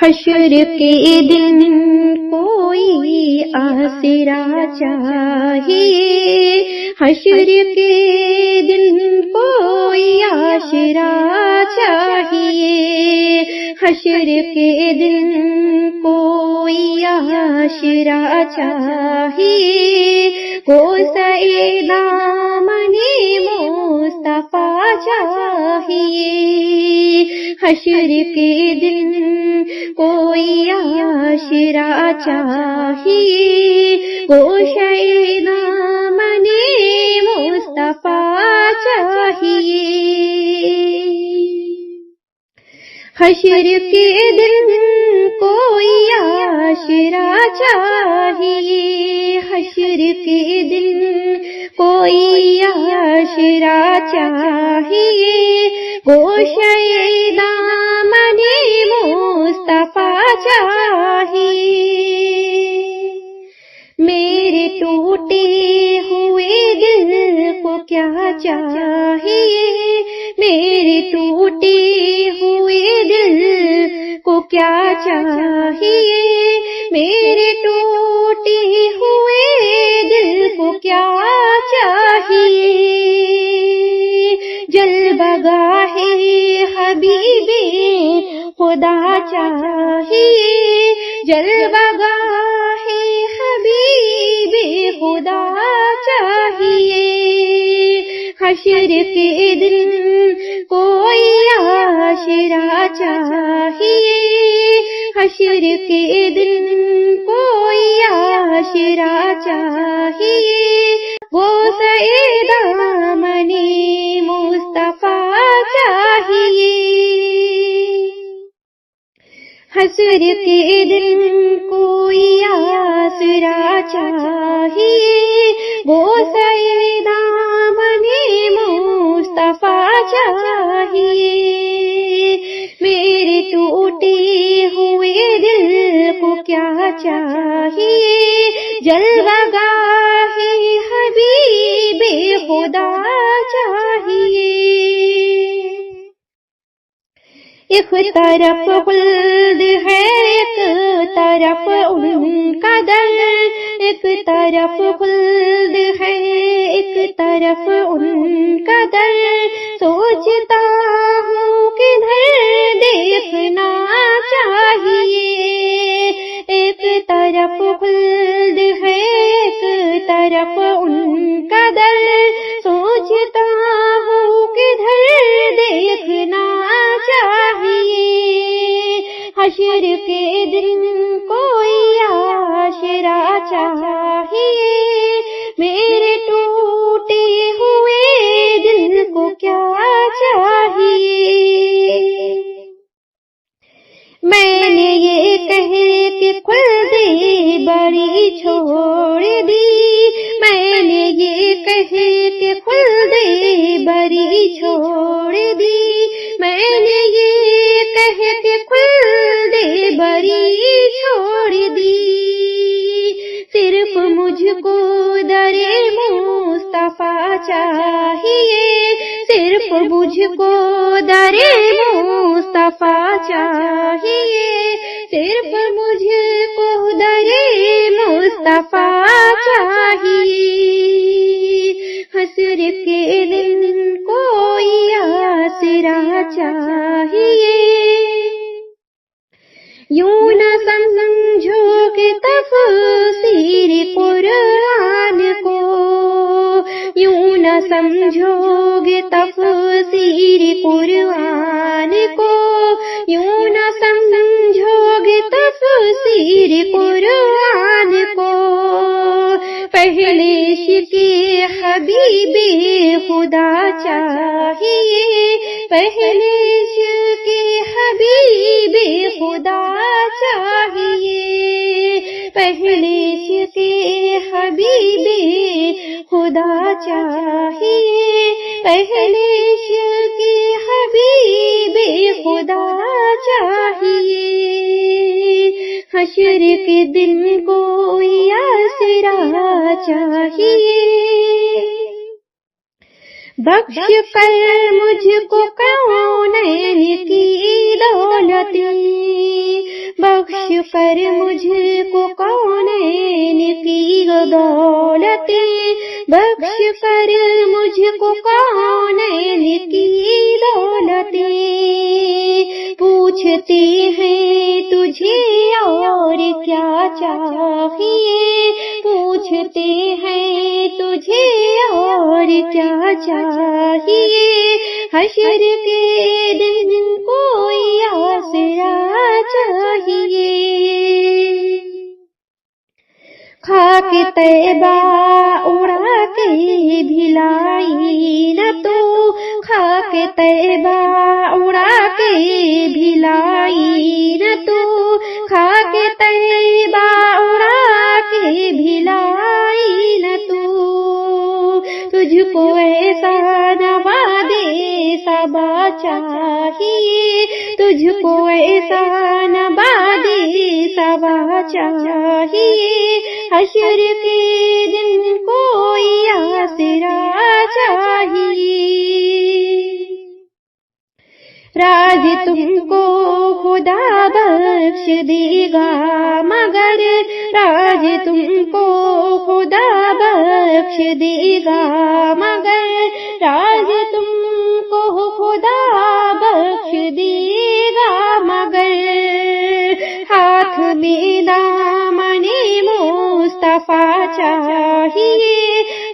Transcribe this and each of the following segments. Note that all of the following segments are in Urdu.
حشر کے دن کوئی آسرا چاہیے، حشر کے دن کوئی آسرا چاہیے، حشر کے دن کوئی آسرا چاہیے، کو سعید دامن مصطفیٰ چاہیے، حشر کے دن کوئی آسرا چاہیے، کو شہید دامن مصطفیٰ چاہیے، حشر کے دن کوئی آسرا چاہیے، حشر کے دن کوئی آسرا چاہیے، گوشہ دامن مصطفیٰ چاہیے، میرے ٹوٹے ہوئے دل کو کیا چاہیے، میرے ٹوٹے ہوئے دل کو کیا چاہیے، میرے ٹوٹے ہوئے دل کو کیا چاہیے، جلوگاہ حبیب خدا چاہیے، جلوگاہ حبیب خدا چاہیے، حشر کے دن کوئی آسرا چاہیے، حشر کے دن کوئی آسرا چاہیے، وہ سعید دامن مصطفیٰ چاہیے، حشر کے دن کوئی آسرا چاہیے، وہ سعید دامن مصطفیٰ چاہیے، میرے ٹوٹے ہوئے دل کو کیا چاہیے، جلوگاہ حبیب خدا چاہیے، ایک طرف خلد ہے ایک طرف ان کا در، ایک طرف خلد ہے ایک طرف ان کا در، سوچتا ہوں کدھر دیکھنا چاہیے، ایک طرف خلد ہے ایک طرف ان کا در، سوچتا ہوں کدھر دیکھنا چاہیے، حشر کے دن کوئی آسرا چاہیے، میرے ٹوٹے ہوئے دل کو کیا چاہیے، میں نے یہ کہہ کہ خلد بری چھوڑ دی، میں نے یہ کہہ کہ خلد بری چھوڑ دی، میں نے یہ کہہ کہ خلد بری چھوڑ دی، صرف مجھ کو در مصطفیٰ چاہیے، صرف مجھ کو در مصطفیٰ چاہیے، صرف مجھ کو در مصطفیٰ چاہیے، حشر کے دن کوئی آسرا چاہیے، یوں نہ سمجھو کہ تفسیر قرآن کو، یوں نہ سمجھو گے تفسیر قرآن کو، یوں نہ سمجھو گے تفسیر قرآن کو، پہلے عشق حبیب خدا چاہیے، پہلے عشق حبیب خدا چاہیے، پہلے عشق حبیب خدا چاہیے، پہلے عشق حبیب خدا چاہیے، حشر کے دن کوئی آسرا چاہیے، بخش کر مجھ کو کونین کی دولت، بخش کر مجھ کو کونین کی دولتیں، بخش کر مجھ کو کونین کی دولتیں، پوچھتے ہیں تجھے اور کیا چاہیے، پوچھتے ہیں تجھے اور کیا چاہیے، حشر کے دن کوئی آسرا چاہیے۔ خاک طیبہ اڑا کے بھلائی نہ تو، خاک طیبہ اڑا کے بھلائی نہ تو، خاک طیبہ اڑا کے بھلائی نہ تو، تجھ کو ایسا نواد صبا چاہیے، تجھ کو ایسا نواد صبا چاہیے، حشر کے دن کوئی آسرا چاہیے۔ راز تم کو خدا بخش دے گا مگر، راز تم کو خدا بخش دے گا مگر، راز تم کو خدا بخش دے گا مگر، ہاتھ میں دامن مصطفیٰ چاہیے،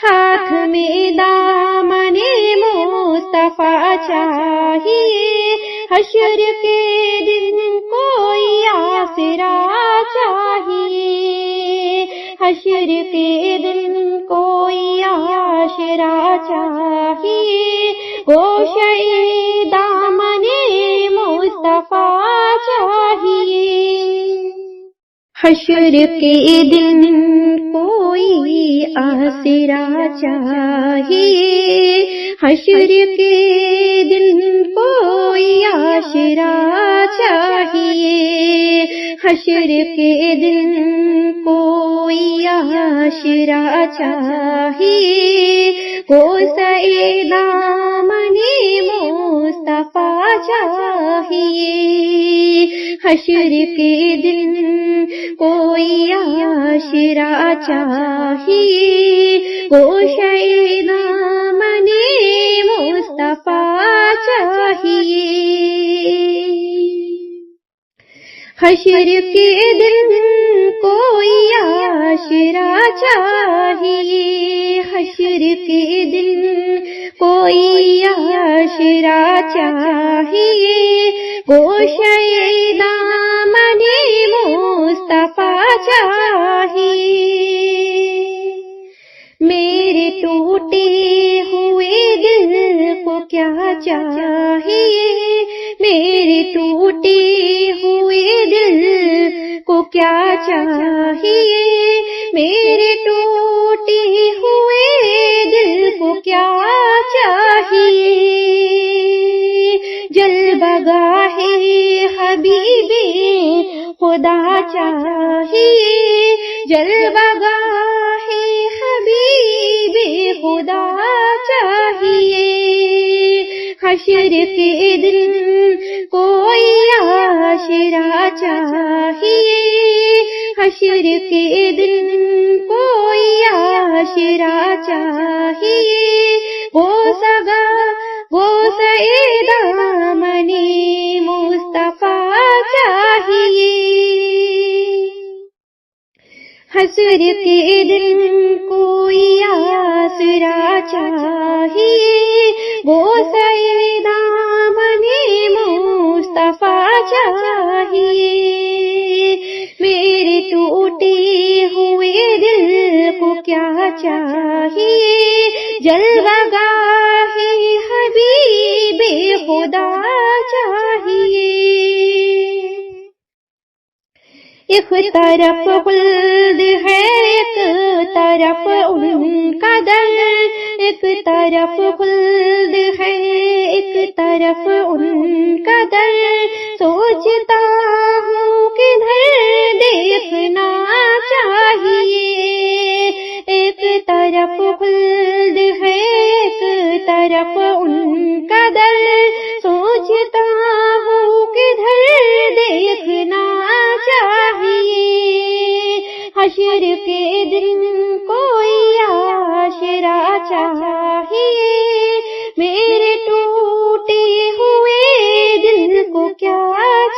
ہاتھ میں دامن مصطفیٰ چاہیے، حشر کے دن کوئی آسرا چاہیے، حشر کے دن کوئی آسرا چاہیے، گوشے دامن مصطفیٰ چاہیے، حشر کے دن کوئی آسرا چاہیے، حشر کے دن کوئی آسرا چاہیے، حشر کے دن کوئی آسرا چاہیے، گوشے دامن مصطفیٰ چاہیے، حشر کے دن کوئی آسرا چاہیے، گوشے دامن مصطفیٰ چاہیے، حشر کے دن کوئی آسرا چاہیے، حشر کے دن کوئی آسرا چاہیے، گوشے دامن مصطفیٰ چاہیے، میرے ٹوٹے ہوئے دل کو کیا چاہیے، میرے ٹوٹے ہوئے دل کو کیا چاہیے، میرے ٹوٹے ہوئے دل کو کیا چاہیے، جلوگاہ حبیب خدا چاہیے، جلوگاہ حبیب خدا چاہیے، حشر کے دن کوئی آسرا چاہیے، حشر کے دن کوئی آسرا چاہیے، گوشے دامن مصطفیٰ چاہیے، حشر کے دن کوئی آسرا چاہیے، گوشے دامن مصطفیٰ چاہیے، میرے ٹوٹے ہوئے دل کو کیا چاہیے، جلوگاہ حبیب خدا چاہیے، ایک طرف خلد ہے ایک طرف ان کا در، ایک طرف خلد ہے ایک طرف ان کا در، سوچتا ہوں کدھر دیکھنا چاہیے، ایک طرف خلد ہے ایک طرف ان کا در، سوچتا ہوں کدھر دیکھنا چاہیے، حشر کے دن کوئی آشرا چاہیے، میرے ٹوٹے ہوئے دل کو کیا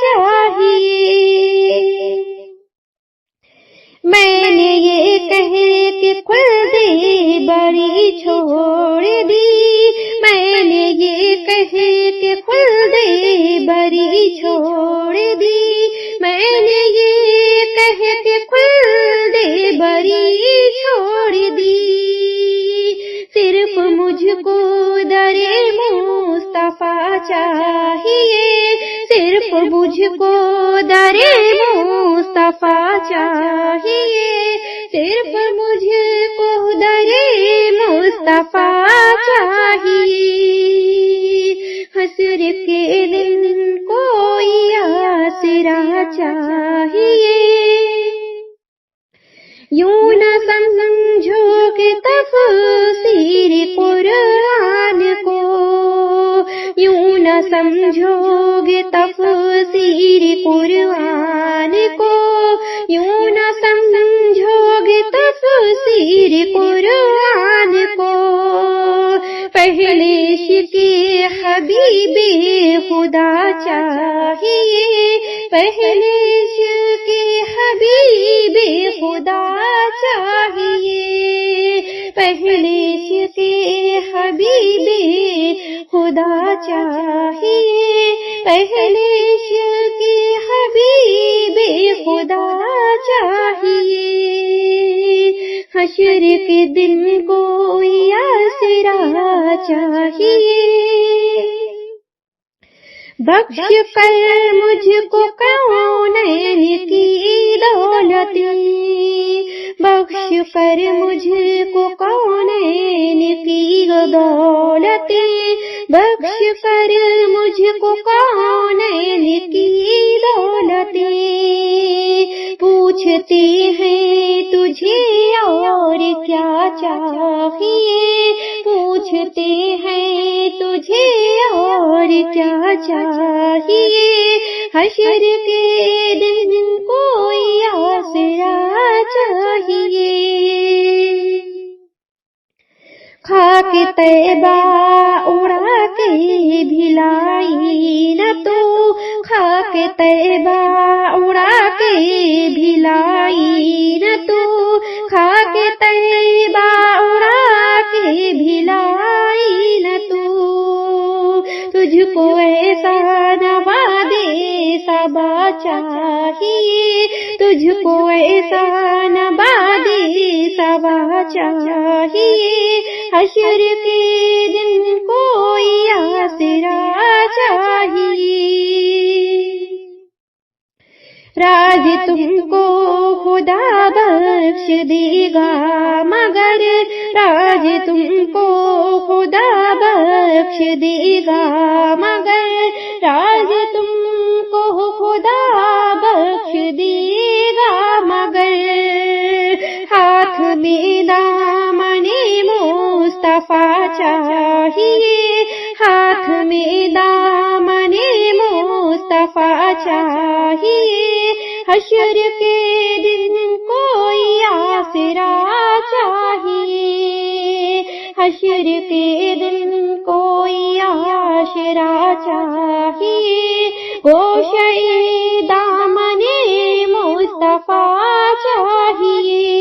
چاہیے؟ میں نے یہ کہے کہ خلد بری چھوڑ دی، میں نے یہ کہے کہ خلد بری چھوڑ دی، میں نے یہ کہے کہ خلد بری چھوڑ دی، صرف مجھ کو در مصطفیٰ چاہیے، صرف مجھ کو در مصطفیٰ چاہیے، صرف مجھ کو در مصطفیٰ چاہیے، حشر کے دن کوئی آسرا چاہیے، یوں نہ سمجھو کہ تفسیر قرآن کو، یوں نہ سمجھو گے تفسیر قرآن کو، یوں نہ سمجھو گے تفسیر قرآن کو، پہلے عشق حبیب خدا چاہیے، پہلے عشق حبیب خدا چاہیے، پہلے عشق حبیب خدا چاہیے، پہلے عشق حبیب خدا چاہیے، حشر کے دن کوئی آسرا چاہیے، بخش کر مجھ کو کونین کی دولت، بخش کر مجھ کو کونین کی دولت، بخش کر مجھ کو کونین کی دولت، پوچھتے ہیں تجھے اور کیا چاہیے، پوچھتے ہیں تجھے اور کیا چاہیے، حشر کے دن کوئی آسرا چاہیے، خاک طیبہ اڑا کے بھلائی نہ تو، خاک طیبہ اڑا کے بھلائی نہ تو، خاک طیبہ اڑا کے بھلائی نہ تو، تجھ کو ایسا نواد صبا چاہیے، تجھ کو ایسا نواد صبا چاہیے، حشر کے دن کوئی آسرا چاہیے، راز تم کو خدا بخش دے گا مگر، راز تم کو خدا بخش دے گا مگر، راز تم کو خدا بخش دے گا مگر، ہاتھ میں دامن مصطفیٰ چاہیے، ہاتھ میں دامن مصطفیٰ چاہیے، حشر کے دن کوئی آسرا چاہیے، حشر کے دن کوئی آسرا چاہیے، گوشے دامن مصطفیٰ چاہیے۔